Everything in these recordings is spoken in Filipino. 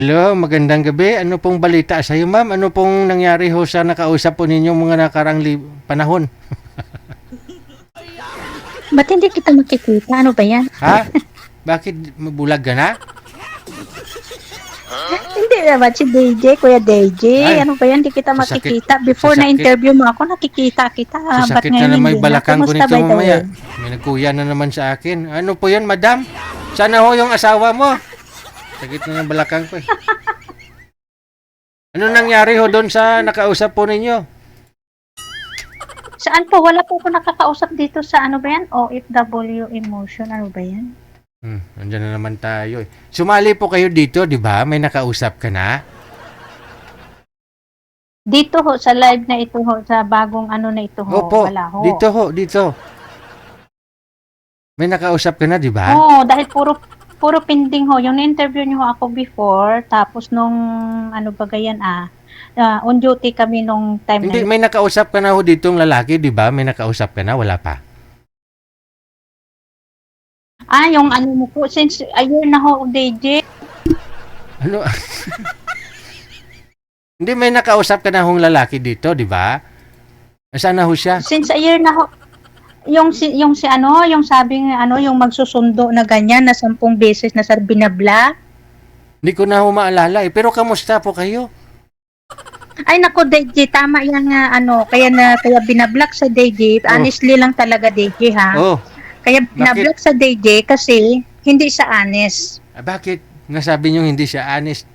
Hello, magandang gabi. Ano pong balita sa iyo, ma'am? Ano pong nangyari ho sa nakausap po ninyong mga nakarang panahon? Ba't hindi kita makikita? Ano ba yan? Ha? Bakit mabulag ka na? Hindi naman si DJ, Kuya DJ. Ay, Ano ba yan? Hindi kita sa sakit. makikita. Before Sa na sakit. interview mo ako, nakikita kita. Sa Ba't sakit na ngayon may hindi na? balakang ko Kumusta nito by the mamaya. way? May nagkuya na naman sa akin. Ano po yan, madam? Sana ho yung asawa mo. Sakit na yung balakang ko eh. Ano nangyari ho doon sa nakausap po ninyo? Saan po? Wala po ako nakakausap dito sa ano ba yan? OFW Emotion. Ano ba yan? Andyan na naman tayo eh. Sumali po kayo dito, di ba? May nakausap ka na? Dito ho, sa live na ito ho, sa bagong ano na ito ho. Opo, Wala ho. dito ho, dito. May nakausap ka na, di ba? Oo, dahil puro pending ho. Yung na-interview niyo ho ako before, tapos nung ano ba gayan on duty kami nung time Hindi, na may nakausap ka na ho ditong lalaki, di ba? May nakausap ka na, wala pa. yung ano mo po, since a year na ho, DJ. Ano? Hindi, may nakausap ka na hong lalaki dito, di ba? Nasaan na ho siya? Since a year na ho, yung si ano, yung sabing ano, yung magsusundo na ganyan na 10 beses na sa binabla. Hindi ko na ho maalala eh. Pero kamusta po kayo? Ay nako, DJ, tama yan nga ano, kaya binablock sa DJ. Honestly lang talaga, DJ, ha. Oh, Kaya binablock sa DJ kasi hindi siya honest. bakit? Nasabi niyo hindi siya honest.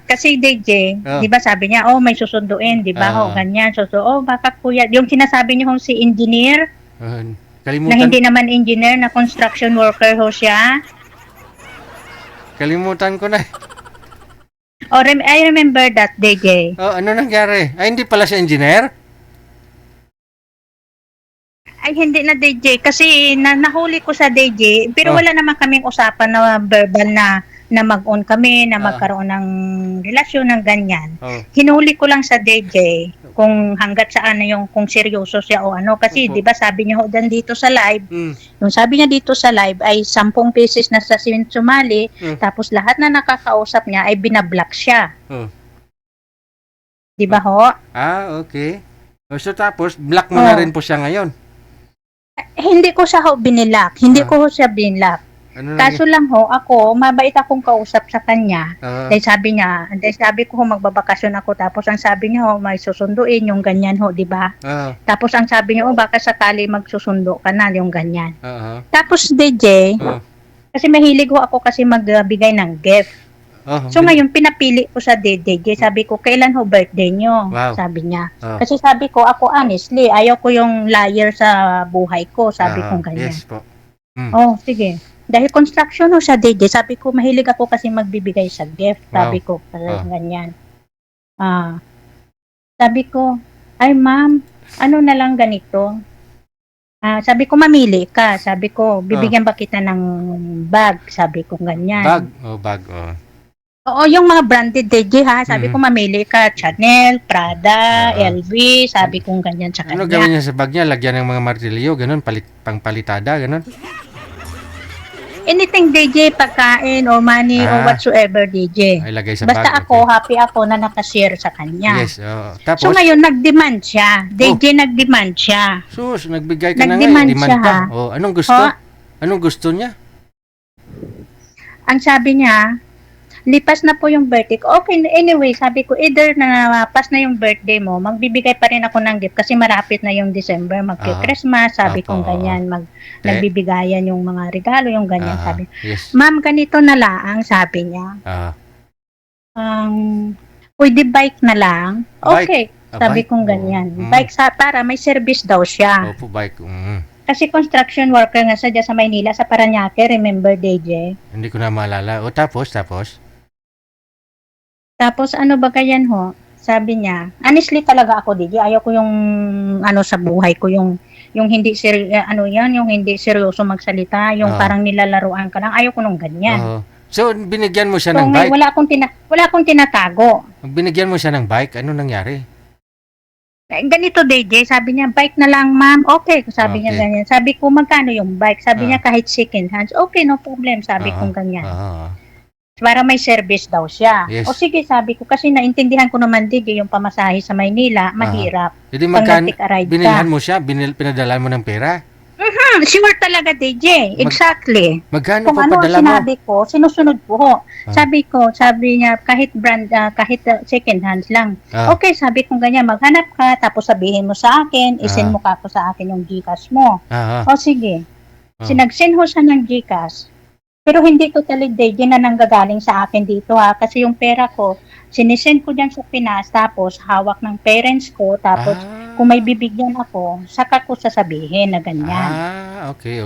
Kasi DJ, Oh. 'di ba sabi niya, may susunduin, 'di ba? Ganyan. So, baka kuya, yung sinasabi niyo si engineer na Kalimutan, hindi naman engineer, na construction worker ho siya. kalimutan ko na. I remember that, DJ. Oh, ano nangyari? Ay, hindi pala siya engineer? Ay, hindi na, DJ. Kasi nahuli ko sa DJ, pero Oh. wala naman kaming usapan na verbal na mag-on kami, na magkaroon ng relasyon ng ganyan. Oh. Hinuli ko lang sa DJ kung hanggat saan na yung, kung seryoso siya o ano. Kasi, Opo. di ba, sabi niya ho dito sa live, Mm. yung sabi niya dito sa live ay 10 pieces na sa sumali, tapos lahat na nakakausap niya ay binablock siya. Oh. Di ba ho? Okay. So tapos, black mo na rin po siya ngayon. Hindi ko siya ho binilak. Hindi ko ho siya binilak. Ano Kaso lang ho, ako, mabait akong kausap sa kanya. Ah. Dahil sabi ko ho, magbabakasyon ako. Tapos ang sabi niya ho, may susunduin yung ganyan ho, di ba? Tapos ang sabi niya, baka sakali magsusundo ka na, yung ganyan. Tapos DJ, kasi mahilig ho ako kasi magbigay ng gift. So ngayon, pinapili ko sa DJ. Sabi ko, kailan ho birthday niyo? Wow. Sabi niya. Kasi sabi ko, ako honestly, ayaw ko yung liar sa buhay ko. Sabi ko ganyan. Yes po. Sige. Dahil construction ho siya, DJ. Sabi ko, mahilig ako kasi magbibigay sa gift. Sabi ko, ganyan. Sabi ko, ay ma'am, ano na lang ganito? Sabi ko, mamili ka. Sabi ko, bibigyan ba kita ng bag? Sabi ko, ganyan. Bag. Bag. Oo, yung mga branded, DJ, ha? Sabi ko, mamili ka. Chanel, Prada, LV. Sabi ko, ganyan sa kanya. Ano gawin niya sa bag niya? Lagyan ng mga martilyo, ganun, pangpalitada, ganun. Anything, DJ, pagkain o money o whatsoever, DJ. Ay, lagay sa Basta bag. ako, happy ako na nakashare sa kanya. Yes. Tapos, So ngayon, nag-demand siya. DJ nag-demand siya. sus, nagbigay ka na nga. Nag-demand Demand siya, pa. ha? Anong gusto? Anong gusto niya? Ang sabi niya, lipas na po yung birthday ko. Okay, anyway, sabi ko, either na pas na yung birthday mo, magbibigay pa rin ako ng gift kasi marapit na yung December, magki-Christmas, sabi kong ganyan, nagbibigayan yung mga regalo, yung ganyan, sabi. Yes. Ma'am, ganito na lang, sabi niya. Pwede bike na lang. Okay, sabi kong ganyan. Bike para may service daw siya. Opo, bike. Kasi construction worker nga siya sa Maynila, sa Parañaque, remember, DJ? Hindi ko na maalala. Tapos? Tapos ano ba ganyan ho? Sabi niya, honestly talaga ako, DJ, ayaw ko yung ano sa buhay ko, yung hindi yung hindi seryoso magsalita, yung parang nilalaruan ka lang, ayaw ko nung ganyan. So binigyan mo siya So, ng bike? wala akong tinatago. Binigyan mo siya ng bike? Ano nangyari? Ganito, DJ, sabi niya, bike na lang, ma'am. Okay, sabi niya ganyan. Sabi ko, magkano yung bike? Sabi niya, kahit second hands. Okay, no problem, sabi ko ganyan. para may service daw siya. Yes. O sige, sabi ko, kasi naintindihan ko naman DJ, yung pamasahe sa Maynila, mahirap. Hindi Pag magkano, nag-take a ride ka. binilhan mo siya, pinadala mo ng pera? Sure talaga DJ, exactly. Magkano Kung po ano ang padala mo? sinabi ko, sinusunod ko. Sabi niya, kahit brand, kahit second hand lang. Ah. Okay, sabi ko ganyan, maghanap ka, tapos sabihin mo sa akin, isend mo ka sa akin yung Gcash mo. O sige, sinagsend ho siya ng Gcash. Pero hindi totally DJ na nanggagaling sa akin dito kasi yung pera ko, sinisend ko dyan sa Pinas, tapos hawak ng parents ko, tapos kung may bibigyan ako, saka ko sasabihin na ganyan. Okay.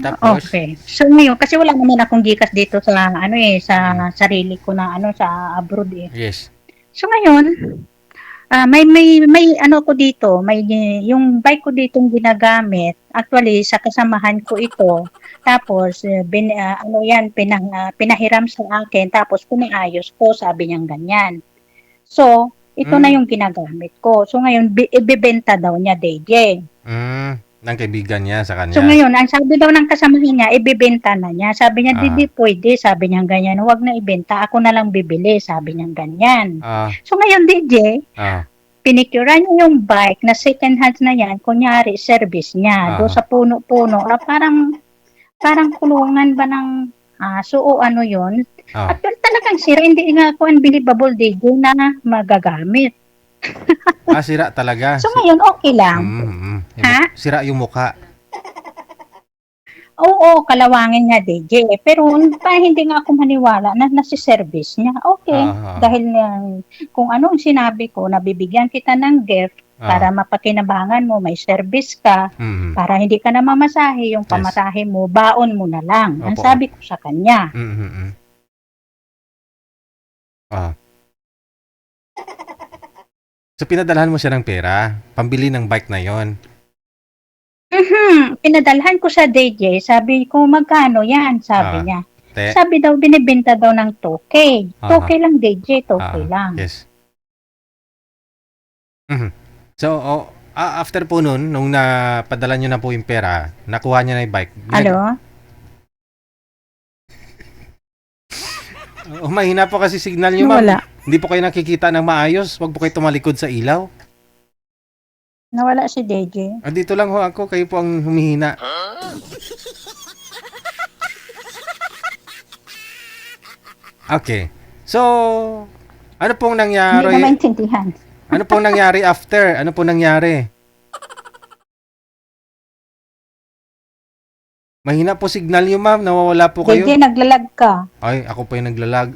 Tapos? Okay. So ngayon, kasi wala naman akong Gcash dito sa sa sarili ko na sa abroad eh. Yes. So ngayon, may ko dito, yung bike ko ditong ginagamit. Actually, sa kasamahan ko ito. Tapos pinahiram sa akin, tapos pinaayos ko, sabi niyang ganyan. So, ito na yung ginagamit ko. So ngayon, ibebenta daw niya DJ. Ng kaibigan niya sa kanya. So ngayon, ang sabi daw ng kasamahan niya, ibebenta na niya. Sabi niya, di pwede, sabi niya ganyan. Huwag na ibenta, ako na lang bibili, sabi niya ganyan. So ngayon, DJ, pinicturean niya yung bike na second hand na yan, kunyari, service niya. Doon sa puno-puno, parang kulungan ba ng aso o ano yun. At talagang sira, hindi nga ako unbelievable DJ na magagamit. Sira talaga. So ngayon, okay lang. Sira yung mukha. Oo, kalawangin nga DJ. Pero hindi nga ako maniwala na nasi-service niya. Okay, dahil kung ano ang sinabi ko, nabibigyan kita ng gift, para mapakinabangan mo, may service ka, para hindi ka na mamasahe, yung pamasahe mo, baon mo na lang. Ang sabi ko sa kanya. So, pinadalhan mo siya ng pera, pambili ng bike na yon. Pinadalhan ko sa DJ, sabi ko, magkano yan? Sabi niya. Sabi daw, binibenta daw ng 2K. 2K lang DJ, 2K lang. Yes. So, after po nun, nung napadala nyo na po yung pera, nakuha niya na yung bike. Hello? Mahina po kasi signal nyo, ma'am. Wala. Hindi po kayo nakikita ng maayos. Huwag po kayo tumalikod sa ilaw. Nawala si DJ. Dito lang ho ako. Kayo po ang humihina. Okay. So, ano pong nangyari? Hindi na maintindihan. Ano pong nangyari after? Ano pong nangyari? Mahina po signal nyo, ma'am. Nawawala po kayo. DJ, naglalag ka. Ay, ako pa yung naglalag.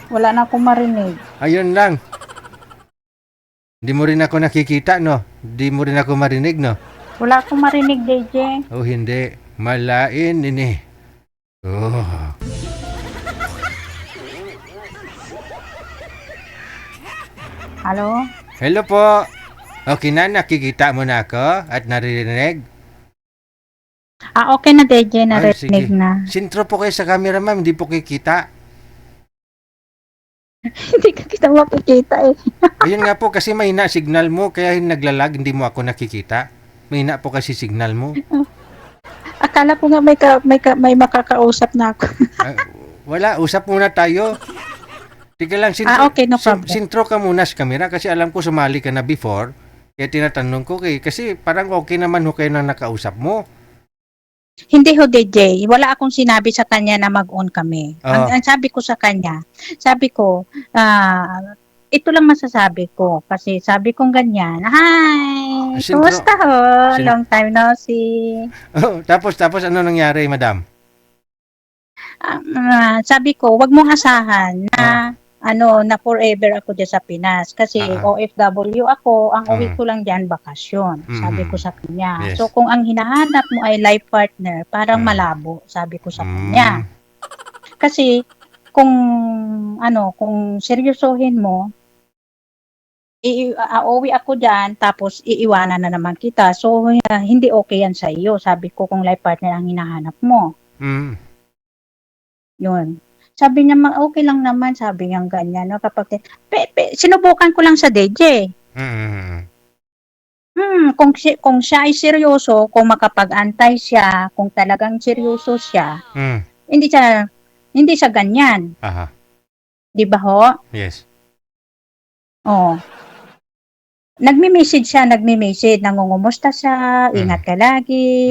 Wala na akong marinig. Ayun lang. Hindi mo rin ako nakikita, no? Hindi mo rin ako marinig, no? Wala akong marinig, DJ. Oh, hindi. Malain, ini. Oh. Hello? Hello po. Okay na, nakikita mo na ako at naririnig? Okay na, DJ. Narinig sige. na. Sintro po kayo sa camera, ma'am. Hindi po kikita. Hindi ka kita mapikita eh. Ayun nga po, kasi mahina signal mo. Kaya naglalag, hindi mo ako nakikita. Mahina po kasi signal mo. Akala ko nga may makakausap na ako. Wala, usap muna tayo. Tika lang, okay, no problem. Sintro ka muna sa camera kasi alam ko sumali ka na before. Kaya tinatanong ko kasi parang okay naman ho kayo na nakausap mo. Hindi ho, DJ. Wala akong sinabi sa kanya na mag-on kami. Ang sabi ko sa kanya, ito lang masasabi ko. Kasi sabi kong ganyan, hi! Kumusta ho? Long time no see. Tapos ano nangyari, madam? Sabi ko, wag mong asahan na na forever ako dyan sa Pinas. Kasi OFW ako, ang uwi ko lang dyan, bakasyon. Sabi ko sa kanya. Yes. So, kung ang hinahanap mo ay life partner, parang malabo, sabi ko sa kanya. Kasi, kung seryosohin mo, uuwi ako dyan, tapos iiwanan na naman kita. So, hindi okay yan sa iyo. Sabi ko, kung life partner ang hinahanap mo. Yun. Sabi niya, okay lang naman, sabi niya ganyan. No? Kapag sinubukan ko lang sa DJ. Kung siya ay seryoso, kung makapag-antay siya, kung talagang seryoso siya, hindi siya ganyan. Aha. 'Di ba ho? Yes. Oh. Nagme-message, nangungumusta siya, ingat ka lagi,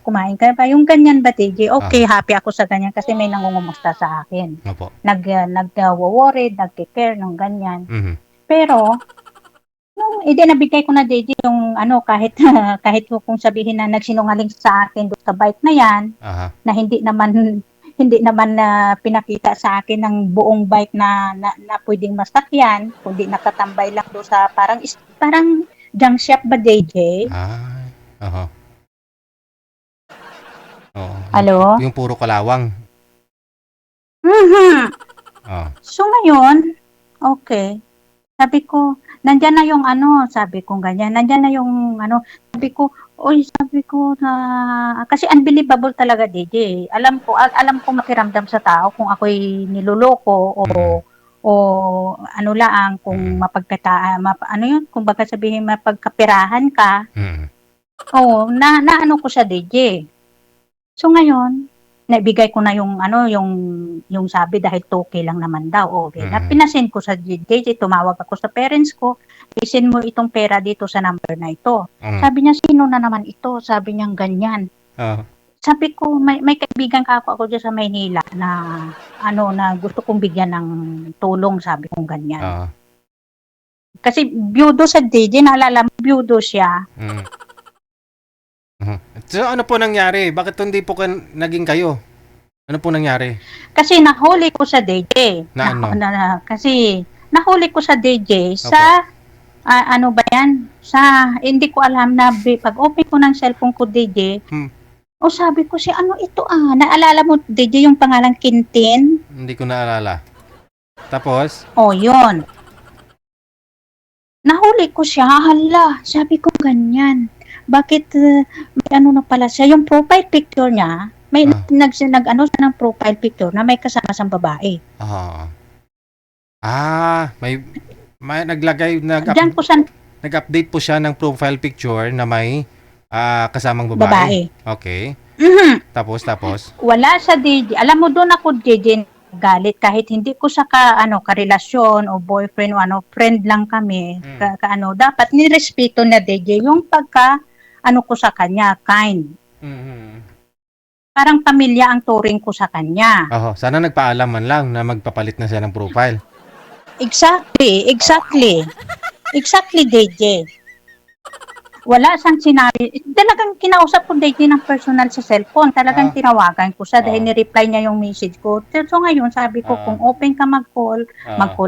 kumain ka ba, yung ganyan ba, TJ? Okay, happy ako sa ganyan kasi may nangungumusta sa akin. Opo. Nag-worried, nag-care, ng ganyan. Pero, yung nabigay ko na, DJ, yung kahit kung sabihin na nagsinungaling sa akin doon sa bike na yan, na hindi naman na pinakita sa akin ng buong bike na pwedeng masakyan, kundi nakatambay lang doon sa parang junk shop ba, DJ? Oo. Hello? Yung puro kalawang. So ngayon, okay. Sabi ko, nandyan na yung sabi ko ganyan, nandyan na yung sabi ko na, kasi unbelievable talaga, DJ. Alam ko makiramdam sa tao kung ako'y niloloko o lang, kung kung baka sabihin mapagkapirahan ka. Na ko sa DJ. So ngayon, naibigay ko na yung sabi dahil 2K lang naman daw. Okay. Pinasend ko sa DJ, tumawag ako sa parents ko, isend mo itong pera dito sa number na ito. Sabi niya, sino na naman ito? Sabi niya, ganyan. Sabi ko, may kaibigan ako dyan sa Maynila na na gusto kong bigyan ng tulong, sabi kong ganyan. Kasi byudo sa DJ, naalala mo, byudo siya. So ano po nangyari? Bakit hindi po naging kayo? Ano po nangyari? Kasi nahuli ko sa DJ. Kasi nahuli ko sa DJ sa ba yan? Hindi ko alam na pag open ko ng cellphone ko, DJ. Sabi ko siya, ano ito naalala mo, DJ, yung pangalang Quintin? Hindi ko naalala. Tapos? Yun. Nahuli ko siya, hala, sabi ko ganyan. Bakit may na pala siya, yung profile picture niya, may siya ng profile picture na may kasama sang babae. May naglagay, nag-update po siya ng profile picture na may kasamang babae. Okay. Tapos? Wala sa DJ. Alam mo, doon ako, DJ, galit kahit hindi ko sa karelasyon o boyfriend o friend lang kami. Dapat nirespeto na, DJ, yung pagka ko sa kanya, kind. Parang pamilya ang turing ko sa kanya. Sana nagpaalam man lang na magpapalit na siya ng profile. Exactly, DJ. Wala siyang sinabi. Talagang kinausap ko, DJ, ng personal sa cellphone. Talagang tinawagan ko siya dahil ni-reply niya yung message ko. So ngayon, sabi ko, kung open ka mag-call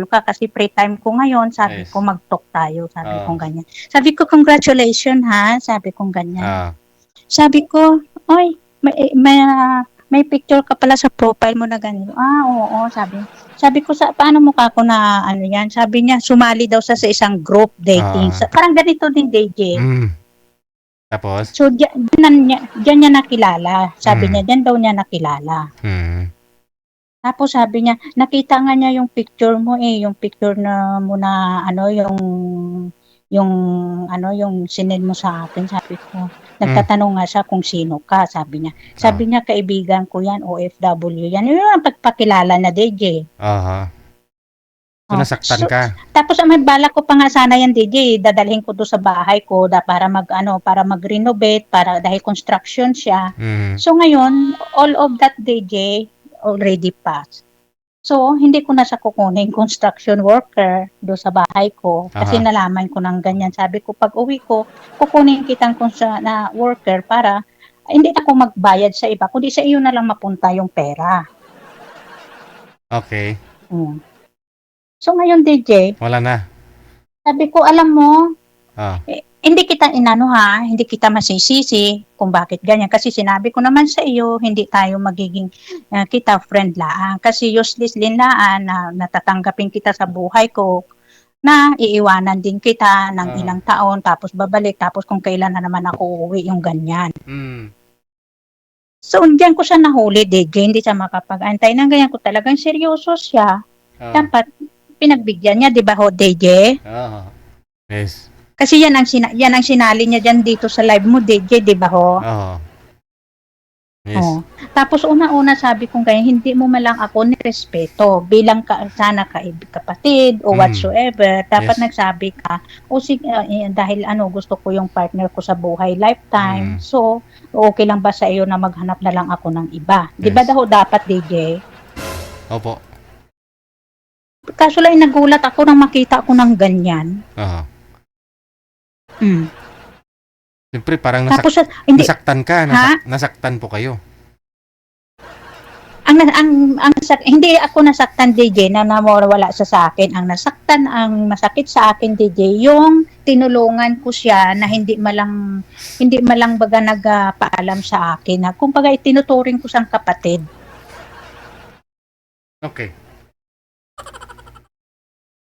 ka kasi free time ko ngayon. Sabi ko, mag-talk tayo. Sabi ko ganyan. Sabi ko, congratulations ha. Sabi ko ganyan. Sabi ko, oy, may picture ka pala sa profile mo na ganyan. Oo, sabi ko, paano mo kako na yan? Sabi niya, sumali daw sa isang group dating. Parang ganito din, DJ. Tapos? So, diyan niya nakilala. Sabi niya, diyan daw niya nakilala. Tapos sabi niya, nakita nga niya yung picture mo yung picture na mo na yung sinend mo sa akin, sabi ko. Nagtatanong nga siya kung sino ka, sabi niya. Sabi niya, kaibigan ko yan, OFW yan. Yun ang pagpakilala na, DJ. So, nasaktan ka? Tapos, may balak ko pa nga sana yan, DJ. Dadalhin ko doon sa bahay ko para mag-renovate, dahil construction siya. So, ngayon, all of that, DJ, already passed. So, hindi ko na siya kukunin construction worker do sa bahay ko kasi nalaman ko ng ganyan. Sabi ko, pag uwi ko, kukunin kitang na worker para hindi ako magbayad sa iba, kundi sa iyo na lang mapunta yung pera. Okay. So, ngayon, DJ, wala na. Sabi ko, alam mo, hindi kita hindi kita masisisi kung bakit ganyan. Kasi sinabi ko naman sa iyo, hindi tayo magiging kita friend laan. Kasi useless din laan na natatanggapin kita sa buhay ko na iiwanan din kita ng ilang taon tapos babalik tapos kung kailan na naman ako uuwi yung ganyan. So, diyan ko siya nahuli, DJ. Hindi siya makapag-antay ng ganyan ko. Talagang seryoso siya. Dapat pinagbigyan niya, di ba ho, DJ? Yes. Kasi yan ang sinali niya diyan dito sa live mo, DJ, 'di ba ho? Oo. Yes. Oh. Tapos una-una sabi ko kaya hindi mo malang ako nirespeto bilang sana kapatid o whatsoever. Dapat Yes. nagsabi ka, o sige, dahil gusto ko yung partner ko sa buhay lifetime. So, okay lang ba sa iyo na maghanap na lang ako ng iba? 'Di ba daw dapat, DJ? Opo. Kaso lang nagulat ako nang makita ko ng ganyan. Siyempre, parang Tapos, hindi, nasaktan ka. Nasaktan po kayo. Hindi ako nasaktan, DJ, na nawawala siya sa akin. Ang nasaktan, ang masakit sa akin, DJ, yung tinulungan ko siya na hindi malang baga nagpaalam sa akin. Na, kumbaga, itinuturing ko siyang kapatid. Okay.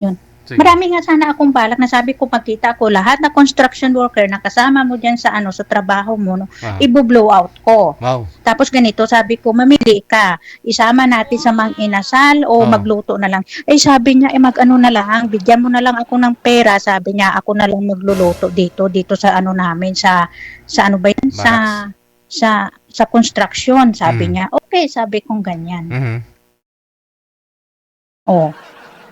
Yun. Sige. Marami nga sana akong balak na sabi ko magkita ko lahat na construction worker na kasama mo diyan sa sa trabaho mo, no, i-blow out ko. Wow. Tapos ganito, sabi ko mamili ka, isama natin sa mga inasal o magluto na lang. Sabi niya mag-ano na lang, bigyan mo na lang ako ng pera, sabi niya ako na lang magluluto dito sa namin sa ano ba yan, sa construction, sabi niya. Okay, sabi kong ganyan.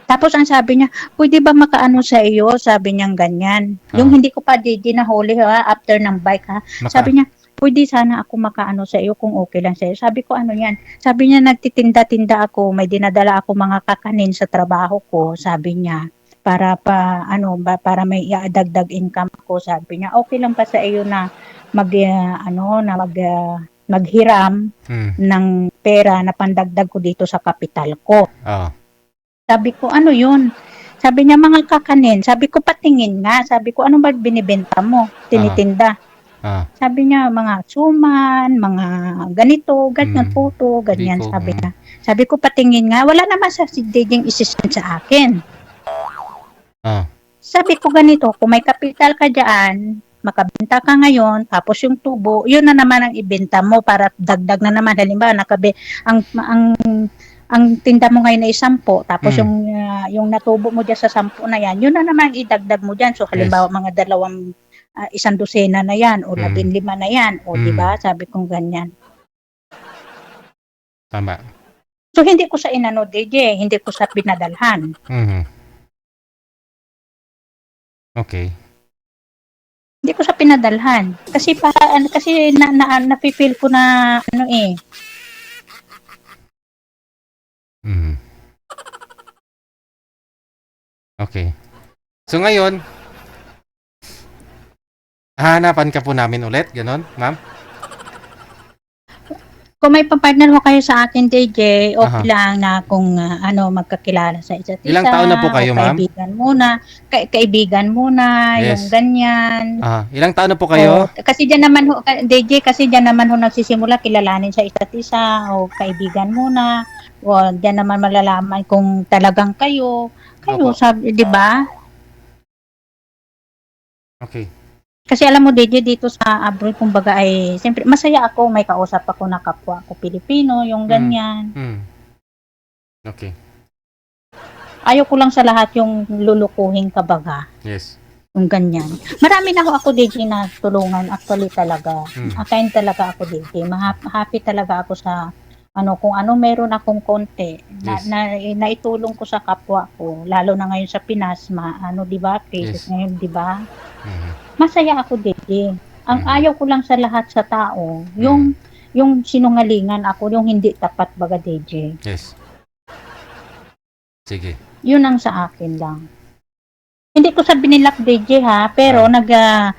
Tapos ang sabi niya, pwede ba makaano sa iyo? Sabi niya ganyan. Yung hindi ko pa dinahuli after ng bike Sabi niya, pwede sana ako makaano sa iyo kung okay lang sa iyo. Sabi ko, ano yan? Sabi niya, nagtitinda-tinda ako, may dinadala ako mga kakanin sa trabaho ko, sabi niya. Para may iadagdag income ko, sabi niya. Okay lang pa sa iyo na maghiram ng pera na pandagdag ko dito sa kapital ko. Sabi ko, ano yun? Sabi niya, mga kakanin. Sabi ko, patingin nga. Sabi ko, ano ba binibenta mo? Tinitinda. Sabi niya, mga suman, mga ganito, ganyan puto, ganyan. Sabi niya. Sabi ko, patingin nga. Wala naman si DJ isisend sa akin. Sabi ko, ganito, kung may kapital ka dyan, makabenta ka ngayon, tapos yung tubo, yun na naman ang ibenta mo para dagdag na naman. Halimbawa, ang tinda mo ngayon ay 10, tapos yung natubo mo dyan sa 10 na yan, yun na naman idagdag mo dyan. So, halimbawa, mga 1 dosena na yan, o 15 na yan, o diba? Sabi kong ganyan. Tama. So, hindi ko sa inano, DJ, hindi ko sa pinadalhan. Okay. Hindi ko sa pinadalhan. Kasi nafe-feel ko na, Okay. So ngayon, hahanapan ka po namin ulit, ganon, ma'am? Kung may papartner ho kayo sa akin, DJ, okay lang na kung magkakilala sa isa't isa. Ilang taon na po kayo, ma'am? Kaibigan muna, yes. Yung ganyan. Ilang taon na po kayo? Kasi dyan naman ho, DJ, nagsisimula kilalanin sa isa't isa, o kaibigan muna, o dyan naman malalaman kung talagang kayo, sabi, di ba? Okay. Kasi alam mo, DJ, dito sa abroad, kumbaga ay, siyempre, masaya ako, may kausap ako na kapwa ko Pilipino, yung ganyan. Okay. Ayaw ko lang sa lahat yung lulukuhin kabaga. Yes. Yung ganyan. Marami na ako, DJ, na tulungan, actually talaga. Akain talaga ako, DJ. Happy talaga ako sa, kung meron akong konti, yes. Naitulong ko sa kapwa ko, lalo na ngayon sa Pinas, di ba, crisis ngayon, di ba? Masaya ako, DJ. Ang ayaw ko lang sa lahat sa tao, yung sinungalingan ako, yung hindi tapat baga, DJ. Yes. Sige. Yun ang sa akin lang. Hindi ko sa binilak, DJ, pero iba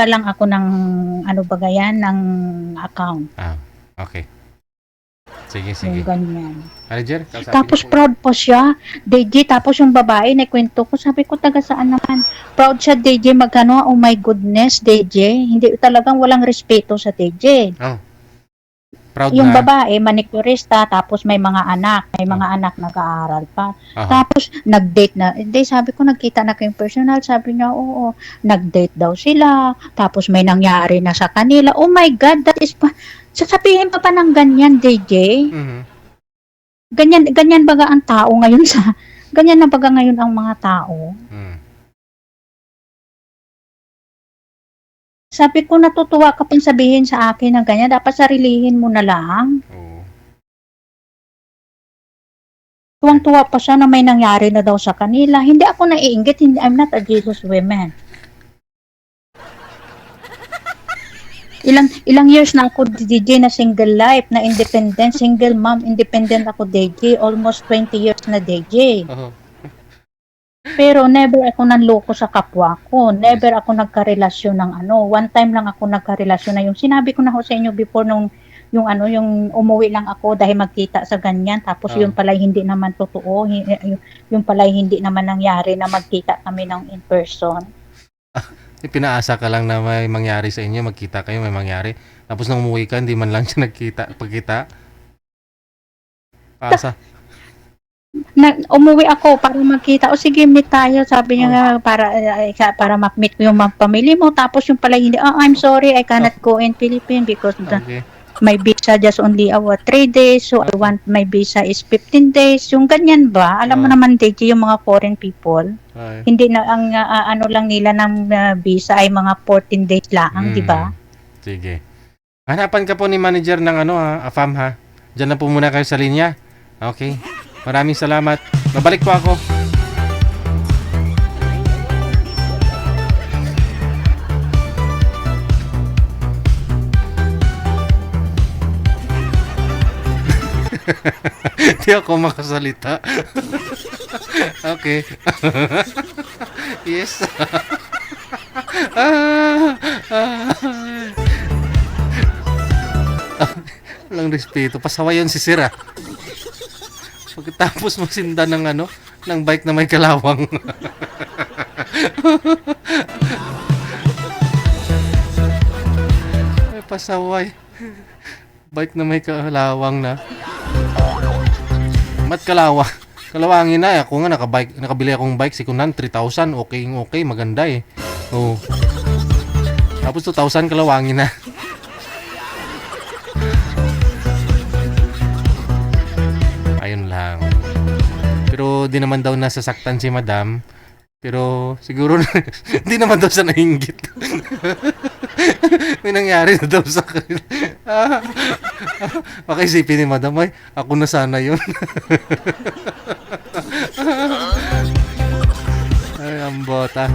lang ako ng ng account. Okay. Sige. Yung ganyan. Manager, tapos proud po siya, DJ, tapos yung babae, nakwento ko, sabi ko, taga saan naman? Proud siya, DJ, oh my goodness, DJ, hindi talagang walang respeto sa DJ. Proud yung babae, manicurista, tapos may mga anak nag-aaral pa. Tapos, nag-date na, sabi ko, nagkita na kayong personal, sabi niya, oo, nag-date daw sila, tapos may nangyari na sa kanila, oh my God, that is sasabihin pa ng ganyan, DJ? Ganyan baga ang tao ngayon ganyan na baga ngayon ang mga tao. Sabi ko, natutuwa ka pang sabihin sa akin na ganyan. Dapat sarilihin mo na lang. Oo. Tuwang-tuwa pa siya na may nangyari na daw sa kanila. Hindi ako naiinggit. I'm not a Jesus woman. Ilang years na ako DJ na single life, na independent, single mom, independent ako DJ. Almost 20 years na DJ. Oo. Pero never ako nanloko sa kapwa ko. Never ako nagkarelasyon ng ano. One time lang ako nagkarelasyon na yung sinabi ko na ho sa inyo before nung yung umuwi lang ako dahil magkita sa ganyan. Tapos yun pala hindi naman totoo. Yung pala hindi naman nangyari na magkita kami ng in person. Pinaasa ka lang na may mangyari sa inyo, magkita kayo, may mangyari. Tapos nung umuwi ka, hindi man lang siya pagkita. Paasa. Umuwi ako para magkita. O sige, meet tayo. Sabi niya nga para ma-meet ko yung mga pamilya mo. Tapos yung pala hindi, I'm sorry, I cannot go in Philippines because my visa just only 3 days. So I want my visa is 15 days. Yung ganyan ba? Alam mo naman, DJ, yung mga foreign people. Hindi na ang ano lang nila ng visa ay mga 14 days lang, di ba? Sige. Hanapan ka po ni manager ng AFAM ha. Diyan na po muna kayo sa linya. Okay. Maraming salamat. Babalik po ako. Hindi ako makasalita. Okay. Yes. Walang respeto. Pasaway yun si Sir ah. Pagkatapos masinda ng ng bike na may kalawang. Ay, pasaway. Bike na may kalawang na. Mat kalawang. Kalawangin na. Ako nga nakabili akong bike sikunan 3,000. Okay, maganda eh. Oh. Tapos 2,000 kalawangin na. Ayun lang. Pero di naman daw nasasaktan si Madam. Pero siguro hindi naman daw siya nainggit. May nangyari na daw sa kanila. Baka isipin ni Madam, ay ako na sana yun. Ay, ang bota.